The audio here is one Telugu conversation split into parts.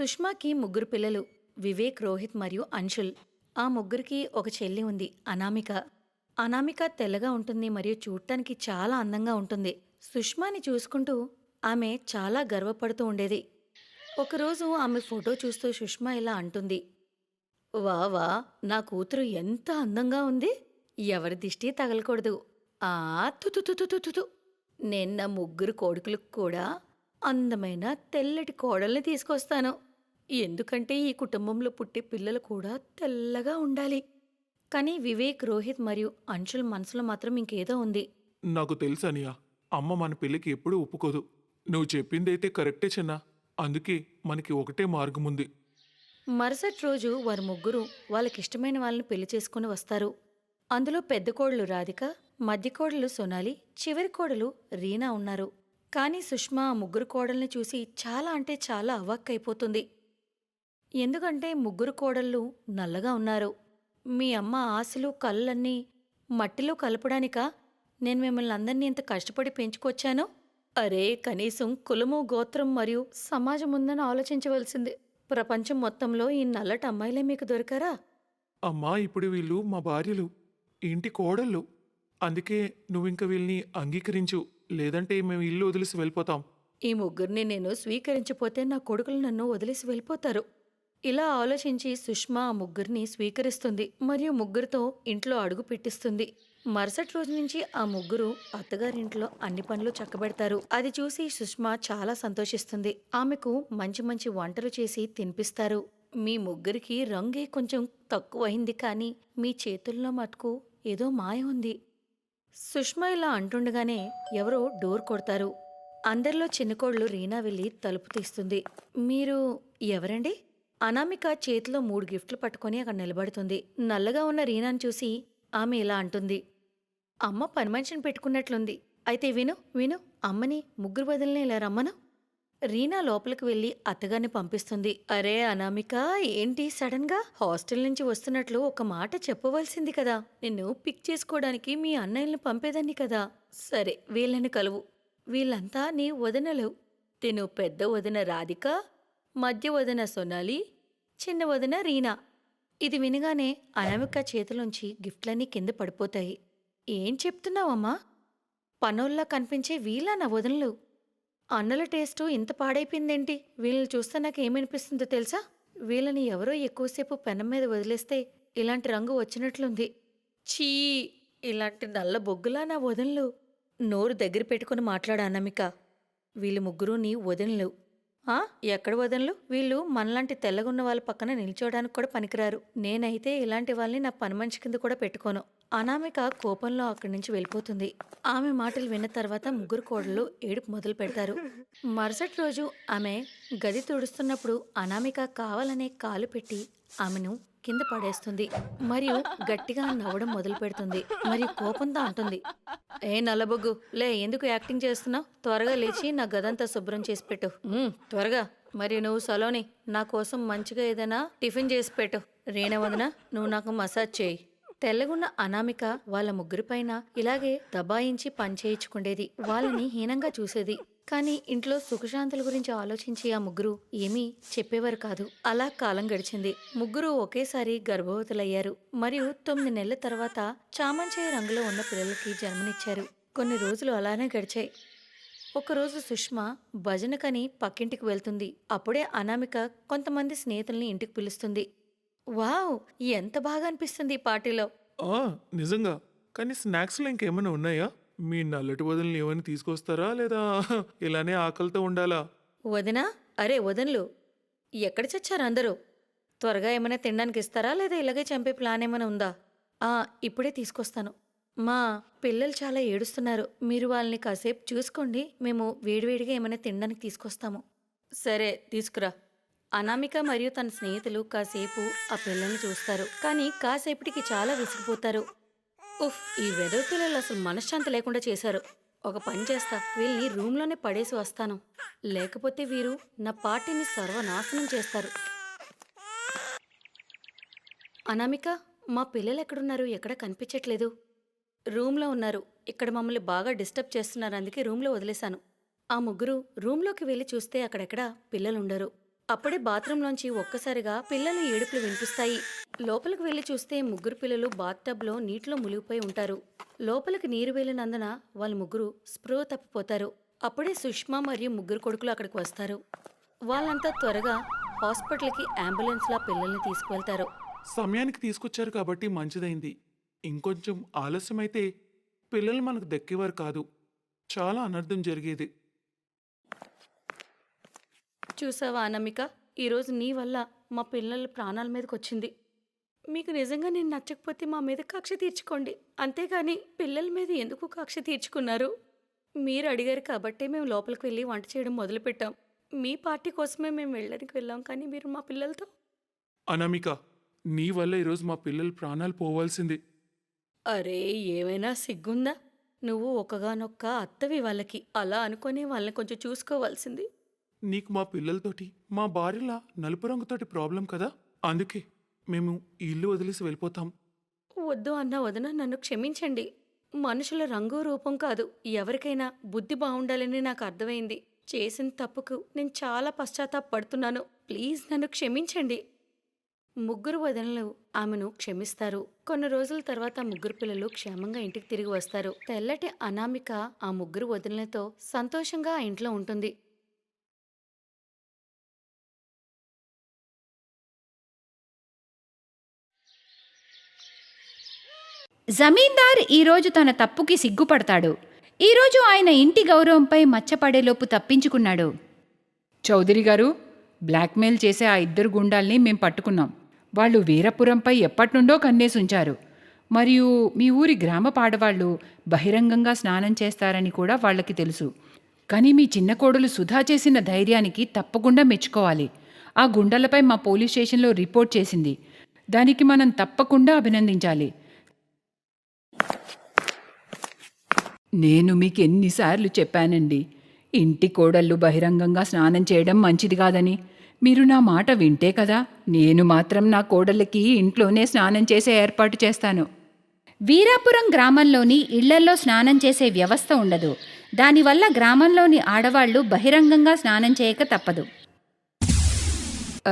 సుష్మాకి ముగ్గురు పిల్లలు వివేక్, రోహిత్ మరియు అంశుల్. ఆ ముగ్గురికి ఒక చెల్లి ఉంది, అనామిక. అనామిక తెల్లగా ఉంటుంది మరియు చూడటానికి చాలా అందంగా ఉంటుంది. సుష్మాని చూసుకుంటూ ఆమె చాలా గర్వపడుతూ ఉండేది. ఒకరోజు ఆమె ఫోటో చూస్తూ సుష్మా ఇలా అంటుంది, వా వా, నా కూతురు ఎంత అందంగా ఉంది. ఎవరి దిష్టి తగలకూడదు. ఆ తుతుతుతుతుతు, నేను నా ముగ్గురు కొడుకులకు కూడా అందమైన తెల్లటి కోడల్ని తీసుకొస్తాను. ఎందుకంటే ఈ కుటుంబంలో పుట్టే పిల్లలు కూడా తెల్లగా ఉండాలి. కానీ వివేక్, రోహిత్ మరియు అంశుల్ మనసులో మాత్రం ఇంకేదో ఉంది. నాకు తెలుసు అనియా, అమ్మ మన పెళ్ళికి ఎప్పుడూ ఒప్పుకోదు. నువ్వు చెప్పిందైతే కరెక్టే చిన్నా. అందుకే మనకి ఒకటే మార్గం ఉంది. మరుసటి రోజు వారు ముగ్గురు వాళ్ళకిష్టమైన వాళ్ళని పెళ్లి చేసుకుని వస్తారు. అందులో పెద్ద కోడలు రాధిక, మధ్య కోడలు సొనాలి, చివరి కోడలు రీనా ఉన్నారు. కానీ సుష్మా ఆ ముగ్గురు కోడల్ని చూసి చాలా అంటే చాలా అవాక్కైపోతుంది. ఎందుకంటే ముగ్గురు కోడళ్ళు నల్లగా ఉన్నారు. మీ అమ్మ ఆశలు కళ్ళన్నీ మట్టిలో కలపడానికా నేను మిమ్మల్ని అందరినీ ఇంత కష్టపడి పెంచుకొచ్చాను? అరే, కనీసం కులము, గోత్రం మరియు సమాజం ఉందని ఆలోచించవలసింది. ప్రపంచం మొత్తంలో ఈ నల్లటి అమ్మాయిలే మీకు దొరికారా? అమ్మా, ఇప్పుడు వీళ్ళు మా భార్యలు, ఇంటి కోడళ్ళు. అందుకే నువ్వింక వీళ్ళని అంగీకరించు, లేదంటే మేము ఇల్లు వదిలిసి వెళ్ళిపోతాం. ఈ ముగ్గురిని నేను స్వీకరించపోతే నా కొడుకులు నన్ను వదిలేసి వెళ్ళిపోతారు. ఇలా ఆలోచించి సుష్మా ఆ ముగ్గురిని స్వీకరిస్తుంది మరియు ముగ్గురితో ఇంట్లో అడుగు పెట్టిస్తుంది. మరుసటి రోజు నుంచి ఆ ముగ్గురు అత్తగారింట్లో అన్ని పనులు చక్కబెడతారు. అది చూసి సుష్మా చాలా సంతోషిస్తుంది. ఆమెకు మంచి మంచి వంటలు చేసి తినిపిస్తారు. మీ ముగ్గురికి రంగే కొంచెం తక్కువైంది, కానీ మీ చేతుల్లో మటుకు ఏదో మాయ ఉంది. సుష్మా ఇలా అంటుండగానే ఎవరో డోర్ కొడతారు. అందరిలో చిన్నకోడలు రీనా వెళ్ళి తలుపు తీస్తుంది. మీరు ఎవరండి? అనామిక చేతిలో 3 గిఫ్ట్లు పట్టుకొని అక్కడ నిలబడుతుంది. నల్లగా ఉన్న రీనాను చూసి ఆమె ఇలా అంటుంది, అమ్మ పని మనిషిని పెట్టుకున్నట్లుంది. అయితే విను విను, అమ్మని ముగ్గురు బదుల్ని ఇలా రమ్మను. రీనా లోపలికి వెళ్లి అత్తగారిని పంపిస్తుంది. అరే అనామిక, ఏంటి సడన్ గా హాస్టల్ నుంచి వస్తున్నట్లు ఒక మాట చెప్పవలసింది కదా. నిన్ను పిక్ చేసుకోవడానికి మీ అన్నయ్యల్ని పంపేదాన్ని కదా. సరే, వీళ్ళని కలువు. వీళ్ళంతా నీ వదనలు. తిను పెద్ద వదిన రాధిక, మధ్య వదిన సొనాలి, చిన్న వదిన రీనా. ఇది వినగానే అనామిక చేతిలోంచి గిఫ్ట్లన్నీ కింద పడిపోతాయి. ఏం చెప్తున్నావమ్మా? పనోల్లా కనిపించే వీళ్ళ నా వదనలు. అన్నల టేస్టు ఇంత పాడైపోయిందేంటి? వీళ్ళని చూస్తే నాకు ఏమనిపిస్తుందో తెలుసా? వీళ్ళని ఎవరో ఎక్కువసేపు పెనం మీద వదిలేస్తే ఇలాంటి రంగు వచ్చినట్లుంది. ఛీ, ఇలాంటి నల్ల బొగ్గులా నా వదనలు. నోరు దగ్గర పెట్టుకుని మాట్లాడా అనామిక. వీళ్ళు ముగ్గురు నీ వదనలు. ఎక్కడ వదనలు? వీళ్ళు మనలాంటి తెల్లగున్న వాళ్ళ పక్కన నిల్చోడానికి కూడా పనికిరారు. నేనైతే ఇలాంటి వాళ్ళని నా పని మనిషి కింద కూడా పెట్టుకోను. అనామిక కోపంలో అక్కడి నుంచి వెళ్ళిపోతుంది. ఆమె మాటలు విన్న తర్వాత ముగ్గురు కోడళ్ళు ఏడుపు మొదలు పెడతారు. మరుసటి రోజు ఆమె గది తుడుస్తున్నప్పుడు అనామిక కావాలనే కాలు పెట్టి ఆమెను కింద పడేస్తుంది మరియు గట్టిగా నవ్వడం మొదలు పెడుతుంది మరియు కోపంతో అంటుంది, ఏ నల్లబొగ్గు, లే, ఎందుకు యాక్టింగ్ చేస్తున్నావు? త్వరగా లేచి నా గదంతా శుభ్రం చేసి పెట్టు. త్వరగా. మరియు నువ్వు సలోని, నా కోసం మంచిగా ఏదైనా టిఫిన్ చేసి పెట్టు. రీనా వదిన, నువ్వు నాకు మసాజ్ చేయి. తెల్లగున్న అనామిక వాళ్ళ ముగ్గురిపైన ఇలాగే దబాయించి పనిచేయించుకుండేది. వాళ్ళని హీనంగా చూసేది. కానీ ఇంట్లో సుఖశాంతుల గురించి ఆలోచించి ఆ ముగ్గురు ఏమీ చెప్పేవారు కాదు. అలా కాలం గడిచింది. ముగ్గురు ఒకేసారి గర్భవతులయ్యారు మరియు 9 నెలల తర్వాత చామంచాయ రంగులో ఉన్న పిల్లలకి జన్మనిచ్చారు. కొన్ని రోజులు అలానే గడిచాయి. ఒకరోజు సుష్మా భజనకని పక్కింటికి వెళ్తుంది. అప్పుడే అనామిక కొంతమంది స్నేహితుల్ని ఇంటికి పిలుస్తుంది. వావ్, ఎంత బాగా అనిపిస్తుంది ఈ పార్టీలో. నిజంగా. కానీ స్నాక్స్లో ఇంకేమైనా ఉన్నాయా? మీ నల్లటి వదనలు ఏమైనా తీసుకొస్తారా, లేదా ఇలానే ఆకలితో ఉండాలా? వదినా, అరే వదన్లు, ఎక్కడ చచ్చారు అందరూ? త్వరగా ఏమైనా తినడానికి ఇస్తారా, లేదా ఇలాగే చంపే ప్లాన్ ఏమైనా ఉందా? ఇప్పుడే తీసుకొస్తాను. మా పిల్లలు చాలా ఏడుస్తున్నారు. మీరు వాళ్ళని కాసేపు చూసుకోండి. మేము వేడివేడిగా ఏమైనా తినడానికి తీసుకొస్తాము. సరే, తీసుకురా. అనామిక మరియు తన స్నేహితులు కాసేపు ఆ పిల్లల్ని చూస్తారు. కానీ కాసేపటికి చాలా విసిగిపోతారు. ఉఫ్, ఈ వెదవ పిల్లలు అసలు మనశ్శాంతి లేకుండా చేశారు. ఒక పని చేస్తా, వీళ్ళని రూమ్లోనే పడేసి వస్తాను. లేకపోతే వీరు నా పార్టీని సర్వనాశనం చేస్తారు. అనామిక, మా పిల్లలు ఎక్కడున్నారు? ఎక్కడ కనిపించట్లేదు. రూమ్లో ఉన్నారు. ఇక్కడ మమ్మల్ని బాగా డిస్టర్బ్ చేస్తున్నారు, అందుకే రూమ్లో వదిలేశాను. ఆ ముగ్గురు రూమ్లోకి వెళ్ళి చూస్తే అక్కడెక్కడా పిల్లలుండరు. అప్పుడే బాత్రూంలోంచి ఒక్కసారిగా పిల్లల ఏడుపులు వినిపిస్తాయి. లోపలికి వెళ్లి చూస్తే ముగ్గురు పిల్లలు బాత్టబ్లో నీటిలో మునిగిపోయి ఉంటారు. లోపలికి నీరు వెళ్ళినందున వాళ్ళు ముగ్గురు స్పృహ తప్పిపోతారు. అప్పుడే సుష్మా మరియు ముగ్గురు కొడుకులు అక్కడికి వస్తారు. వాళ్ళంతా త్వరగా హాస్పిటల్కి అంబులెన్స్లా పిల్లల్ని తీసుకువెళ్తారు. సమయానికి తీసుకొచ్చారు కాబట్టి మంచిదైంది. ఇంకొంచెం ఆలస్యమైతే పిల్లలు మనకు దక్కేవారు కాదు. చాలా అనర్థం జరిగేది. చూసావా అనామిక, ఈరోజు నీ వల్ల మా పిల్లల ప్రాణాల మీదకి వచ్చింది. మీకు నిజంగా నేను నచ్చకపోతే మా మీద కక్ష తీర్చుకోండి, అంతేగాని పిల్లల మీద ఎందుకు కక్ష తీర్చుకున్నారు? మీరు అడిగారు కాబట్టే మేము లోపలికి వెళ్ళి వంట చేయడం మొదలుపెట్టాం. మీ పార్టీ కోసమే మేము వెళ్ళడానికి వెళ్ళాం, కానీ మీరు మా పిల్లలతో. అనామిక, నీ వల్ల ఈరోజు మా పిల్లల ప్రాణాలు పోవాల్సింది. అరే, ఏమైనా సిగ్గుందా? నువ్వు ఒకగానొక్క అత్తవి వాళ్ళకి, అలా అనుకునే వాళ్ళని కొంచెం చూసుకోవాల్సింది. నీకు మా పిల్లలతోటి, మా భార్యలా నలుపు రంగుతోటి ప్రాబ్లం కదా, అందుకే మేము ఈ ఇల్లు వదిలేసి వెళ్ళిపోతాం. వద్దు అన్న వదిన, నన్ను క్షమించండి. మనుషుల రంగు రూపం కాదు, ఎవరికైనా బుద్ధి బాగుండాలని నాకు అర్థమైంది. చేసిన తప్పుకు నేను చాలా పశ్చాత్తాపడుతున్నాను. ప్లీజ్ నన్ను క్షమించండి. ముగ్గురు వదినలు ఆమెను క్షమిస్తారు. కొన్ని రోజుల తర్వాత ముగ్గురు పిల్లలు క్షేమంగా ఇంటికి తిరిగి వస్తారు. తెల్లటి అనామిక ఆ ముగ్గురు వదినలతో సంతోషంగా ఆ ఇంట్లో ఉంటుంది. జమీందార్ ఈరోజు తన తప్పుకి సిగ్గుపడతాడు. ఈరోజు ఆయన ఇంటి గౌరవంపై మచ్చపడేలోపు తప్పించుకున్నాడు. చౌదరి గారు, బ్లాక్మెయిల్ చేసే ఆ 2 గుండాల్ని మేం పట్టుకున్నాం. వాళ్ళు వీరపురంపై ఎప్పటినుండో కన్నేసుంచారు. మరియు మీ ఊరి గ్రామ పాడవాళ్ళు బహిరంగంగా స్నానం చేస్తారని కూడా వాళ్ళకి తెలుసు. కానీ మీ చిన్న కోడలు సుధా చేసిన ధైర్యానికి తప్పకుండా మెచ్చుకోవాలి. ఆ గుండాలపై మా పోలీస్ స్టేషన్లో రిపోర్ట్ చేసింది. దానికి మనం తప్పకుండా అభినందించాలి. నేను మీకు ఎన్నిసార్లు చెప్పానండి, ఇంటి కోడళ్ళు బహిరంగంగా స్నానం చేయడం మంచిది కాదని. మీరు నా మాట వింటే కదా. నేను మాత్రం నా కోడళ్ళకి ఇంట్లోనే స్నానం చేసే ఏర్పాటు చేస్తాను. వీరాపురం గ్రామంలోని ఇళ్లల్లో స్నానం చేసే వ్యవస్థ ఉండదు. దానివల్ల గ్రామంలోని ఆడవాళ్లు బహిరంగంగా స్నానం చేయక తప్పదు.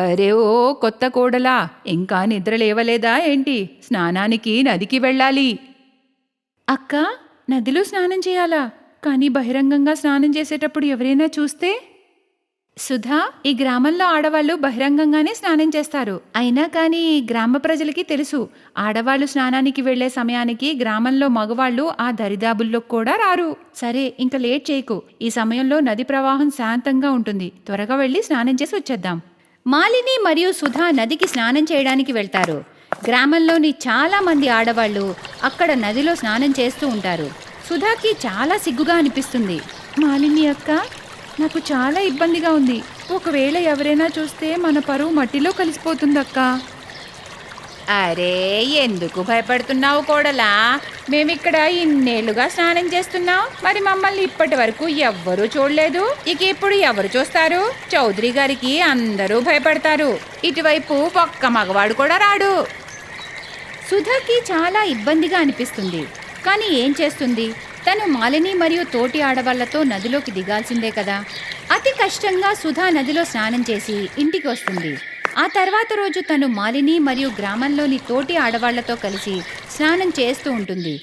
అరే ఓ కొత్త కోడలా, ఇంకా నిద్ర లేవలేదా ఏంటి? స్నానానికి నదికి వెళ్ళాలి. అక్క, నదిలో స్నానం చేయాలా? కానీ బహిరంగంగా స్నానం చేసేటప్పుడు ఎవరైనా చూస్తే? సుధా, ఈ గ్రామంలో ఆడవాళ్లు బహిరంగంగానే స్నానం చేస్తారు. అయినా కానీ గ్రామ ప్రజలకి తెలుసు, ఆడవాళ్లు స్నానానికి వెళ్లే సమయానికి గ్రామంలో మగవాళ్లు ఆ దరిదాపుల్లో కూడా రారు. సరే, ఇంకా లేట్ చేయకు. ఈ సమయంలో నది ప్రవాహం శాంతంగా ఉంటుంది. త్వరగా వెళ్ళి స్నానం చేసి వచ్చేద్దాం. మాలిని మరియు సుధా నదికి స్నానం చేయడానికి వెళ్తారు. గ్రామంలోని చాలా మంది ఆడవాళ్లు అక్కడ నదిలో స్నానం చేస్తూ ఉంటారు. సుధాకి చాలా సిగ్గుగా అనిపిస్తుంది. మాలిని అక్క, నాకు చాలా ఇబ్బందిగా ఉంది. ఒకవేళ ఎవరైనా చూస్తే మన పరువు మట్టిలో కలిసిపోతుందక్క. అరే, ఎందుకు భయపడుతున్నావు కోడలా? మేమిక్కడ ఇన్నేళ్లుగా స్నానం చేస్తున్నాం. మరి మమ్మల్ని ఇప్పటి వరకు ఎవ్వరూ చూడలేదు. ఇక ఇప్పుడు ఎవరు చూస్తారు? చౌదరి గారికి అందరూ భయపడతారు. ఇటువైపు ఒక్క మగవాడు కూడా రాడు. సుధాకి చాలా ఇబ్బందిగా అనిపిస్తుంది. కానీ ఏం చేస్తుంది? తను మాలిని మరియు తోటి ఆడవాళ్లతో నదిలోకి దిగాల్సిందే కదా. అతి కష్టంగా సుధా నదిలో స్నానం చేసి ఇంటికి వస్తుంది. ఆ తర్వాత రోజు తను మాలిని మరియు గ్రామంలోని తోటి ఆడవాళ్లతో కలిసి స్నానం చేస్తూ ఉంటుంది.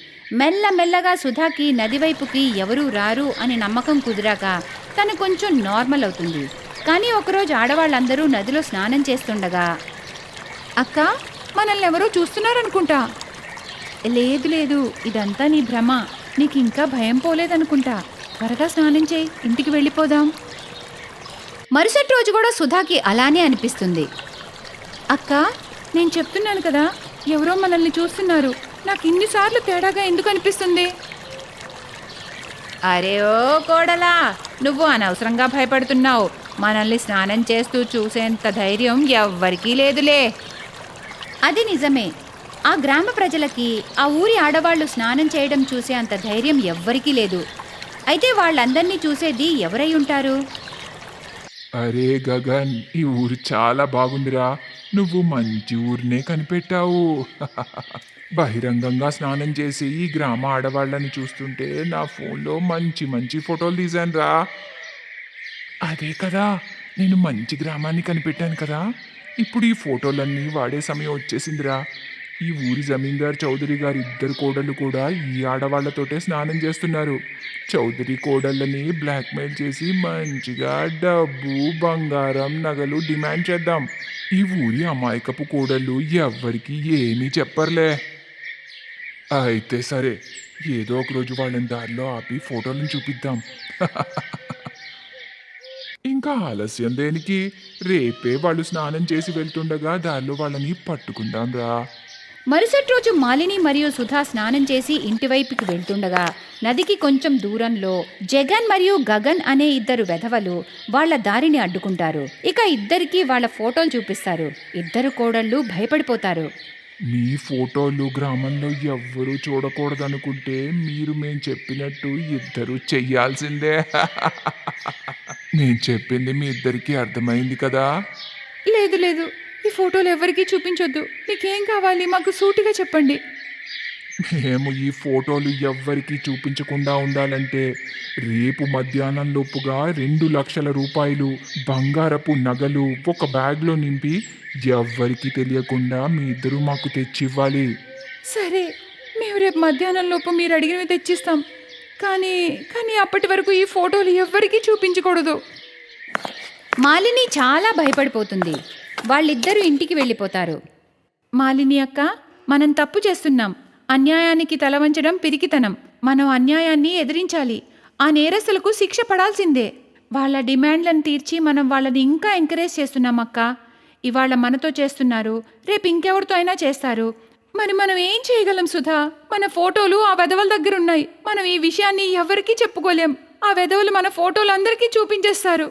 మెల్లమెల్లగా సుధాకి నదివైపుకి ఎవరూ రారు అని నమ్మకం కుదిరాక తను కొంచెం నార్మల్ అవుతుంది. కానీ ఒకరోజు ఆడవాళ్ళందరూ నదిలో స్నానం చేస్తుండగా, అక్క, మనల్ని ఎవరో చూస్తున్నారనుకుంటా. లేదు లేదు, ఇదంతా నీ భ్రమ. నీకు ఇంకా భయం పోలేదనుకుంటా. త్వరగా స్నానం చేయి, ఇంటికి వెళ్ళిపోదాం. మరుసటి రోజు కూడా సుధాకి అలానే అనిపిస్తుంది. అక్క, నేను చెప్తున్నాను కదా, ఎవరో మనల్ని చూస్తున్నారు. నాకు ఇన్నిసార్లు తేడాగా ఎందుకు అనిపిస్తుంది? అరే ఓ కోడలా, నువ్వు అనవసరంగా భయపడుతున్నావు. మనల్ని స్నానం చేస్తూ చూసేంత ధైర్యం ఎవ్వరికీ లేదులే. అది నిజమే. ఆ గ్రామ ప్రజలకి ఆ ఊరి ఆడవాళ్లు స్నానం చేయడం చూసే అంత ధైర్యం ఎవ్వరికీ లేదు. అయితే వాళ్ళందర్నీ చూసేది ఎవరై ఉంటారు? అరే గగన్, ఈ ఊరు చాలా బాగుందిరా. నువ్వు మంచి ఊరినే కనిపెట్టావు. బహిరంగంగా స్నానం చేసి ఈ గ్రామ ఆడవాళ్ళని చూస్తుంటే నా ఫోన్లో మంచి మంచి ఫోటోలు తీశానురా. అదే కదా, నేను మంచి గ్రామాన్ని కనిపెట్టాను కదా. ఇప్పుడు ఈ ఫోటోలన్నీ వాడే సమయం వచ్చేసిందిరా. ఈ ఊరి జమీందార్ చౌదరి గారి ఇద్దరు కోడళ్ళు కూడా ఈ ఆడవాళ్లతోటే స్నానం చేస్తున్నారు. చౌదరి కోడళ్ళని బ్లాక్మెయిల్ చేసి మంచిగా డబ్బు, బంగారం, నగలు డిమాండ్ చేద్దాం. ఈ ఊరి అమాయకపు కోడళ్ళు ఎవ్వరికి ఏమీ చెప్పర్లే. అయితే సరే, ఏదో ఒక రోజు వాళ్ళని దారిలో ఆపి ఫోటోలను చూపిద్దాం. ఇంకా ఆలస్యం దేనికి? రేపే వాళ్ళు స్నానం చేసి వెళ్తుండగా దారిలో వాళ్ళని పట్టుకుందాం రా. మరుసటి రోజు మాలిని మరియు సుధా స్నానం చేసి ఇంటివైపుకి వెళ్తుండగా నదికి కొంచెం దూరంలో జగన్ మరియు గగన్ అనే ఇద్దరు వెధవలు వాళ్ళ దారిని అడ్డుకుంటారు. ఇక ఇద్దరికి వాళ్ళ ఫోటోలు చూపిస్తారు. ఇద్దరు కోడళ్ళు భయపడిపోతారు. మీ ఫోటోలు గ్రామంలో ఎవ్వరూ చూడకూడదనుకుంటే మీరు మేం చెప్పినట్టు ఇద్దరు చెయ్యాల్సిందే. నేను చెప్పింది మీ ఇద్దరికి అర్థమైంది కదా? లేదు లేదు, ఈ ఫోటోలు ఎవరికీ చూపించొద్దు. మీకేం కావాలి మాకు సూటిగా చెప్పండి. మేము ఈ ఫోటోలు ఎవ్వరికీ చూపించకుండా ఉండాలంటే రేపు మధ్యాహ్నం లోపుగా 2 లక్షల రూపాయలు బంగారపు నగలు ఒక బ్యాగ్లో నింపి ఎవ్వరికీ తెలియకుండా మీ ఇద్దరు మాకు తెచ్చివ్వాలి. సరే, మేము రేపు మధ్యాహ్నం లోపు మీరు అడిగినవి తెచ్చిస్తాం. కానీ అప్పటి వరకు ఈ ఫోటోలు ఎవ్వరికీ చూపించకూడదు. మాలిని చాలా భయపడిపోతుంది. వాళ్ళిద్దరూ ఇంటికి వెళ్ళిపోతారు. మాలిని అక్క, మనం తప్పు చేస్తున్నాం. అన్యాయానికి తల వంచడం పిరికితనం. మనం అన్యాయాన్ని ఎదిరించాలి. ఆ నేరస్తులకు శిక్ష పడాల్సిందే. వాళ్ళ డిమాండ్లను తీర్చి మనం వాళ్ళని ఇంకా ఎంకరేజ్ చేస్తున్నాం అక్క. ఇవాళ మనతో చేస్తున్నారు, రేపు ఇంకెవరితో అయినా చేస్తారు. మరి మనం ఏం చేయగలం సుధా? మన ఫోటోలు ఆ వెధవల దగ్గర ఉన్నాయి. మనం ఈ విషయాన్ని ఎవరికీ చెప్పుకోలేం. ఆ వెధవలు మన ఫోటోలు అందరికీ చూపించేస్తారు.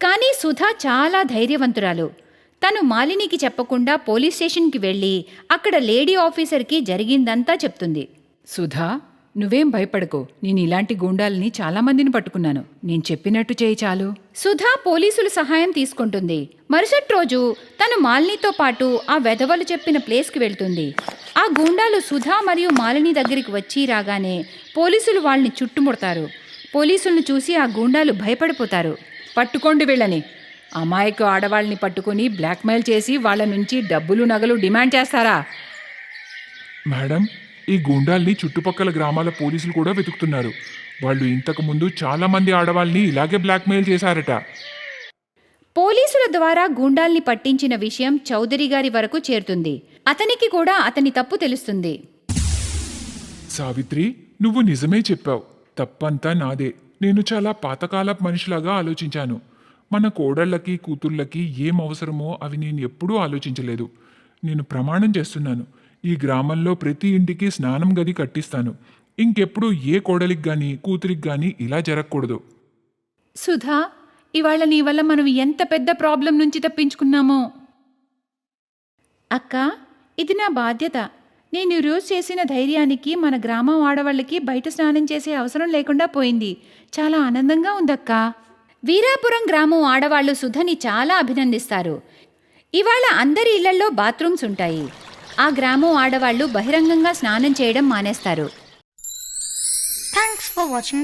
కానీ సుధా చాలా ధైర్యవంతురాలు. తను మాలినికి చెప్పకుండా పోలీస్ స్టేషన్కి వెళ్ళి అక్కడ లేడీ ఆఫీసర్కి జరిగిందంతా చెప్తుంది. సుధా, నువ్వేం భయపడకు. నేను ఇలాంటి గూండాలని చాలామందిని పట్టుకున్నాను. నేను చెప్పినట్టు చేయి చాలు. సుధా పోలీసుల సహాయం తీసుకుంటుంది. మరుసటి రోజు తను మాలినితో పాటు ఆ వెధవలు చెప్పిన ప్లేస్కి వెళ్తుంది. ఆ గూండాలు సుధా మరియు మాలిని దగ్గరికి వచ్చి రాగానే పోలీసులు వాళ్ళని చుట్టుముడతారు. పోలీసులను చూసి ఆ గూండాలు భయపడిపోతారు. పట్టుకోండి వీళ్ళని. అమాయకు ఆడవాళ్ళని పట్టుకుని బ్లాక్మెయిల్ చేసి వాళ్ళ నుంచి డబ్బులు, నగలు డిమాండ్ చేస్తారా? మేడం, ఈ గూండాల్ని చుట్టుపక్కల గ్రామాల పోలీసులు కూడా వెతుకుతున్నారు. వాళ్ళు ఇంతకు ముందు చాలా మంది ఆడవాళ్ళని ఇలాగే బ్లాక్మెయిల్ చేశారట. పోలీసుల ద్వారా గూండాల్ని పట్టించిన విషయం చౌదరి గారి వరకు చేరుతుంది. అతనికి కూడా అతని తప్పు తెలుస్తుంది. సావిత్రి, నువ్వు నిజమే చెప్పావు. తప్పంతా నాదే. నేను చాలా పాతకాలపు మనిషిలాగా ఆలోచించాను. మన కోడళ్ళకి, కూతుళ్ళకి ఏం అవసరమో అవి నేను ఎప్పుడూ ఆలోచించలేదు. నేను ప్రమాణం చేస్తున్నాను, ఈ గ్రామంలో ప్రతి ఇంటికి స్నానం గది కట్టిస్తాను. ఇంకెప్పుడు ఏ కోడలికి గాని, కూతురికి గాని ఇలా జరగకూడదు. సుధా, ఇవాళ నీ వల్ల మనం ఎంత పెద్ద ప్రాబ్లం నుంచి తప్పించుకున్నామో. అక్క, ఇది నా బాధ్యత. నేను ఈరోజు చేసిన ధైర్యానికి మన గ్రామం ఆడవాళ్ళకి బయట స్నానం చేసే అవసరం లేకుండా పోయింది. చాలా ఆనందంగా ఉందక్కా. వీరాపురం గ్రామం ఆడవాళ్లు సుధని చాలా అభినందిస్తారు. ఇవాళ అందరి ఇళ్లల్లో బాత్రూమ్స్ ఉంటాయి. ఆ గ్రామం ఆడవాళ్లు బహిరంగంగా స్నానం చేయడం మానేస్తారు. Thanks for watching.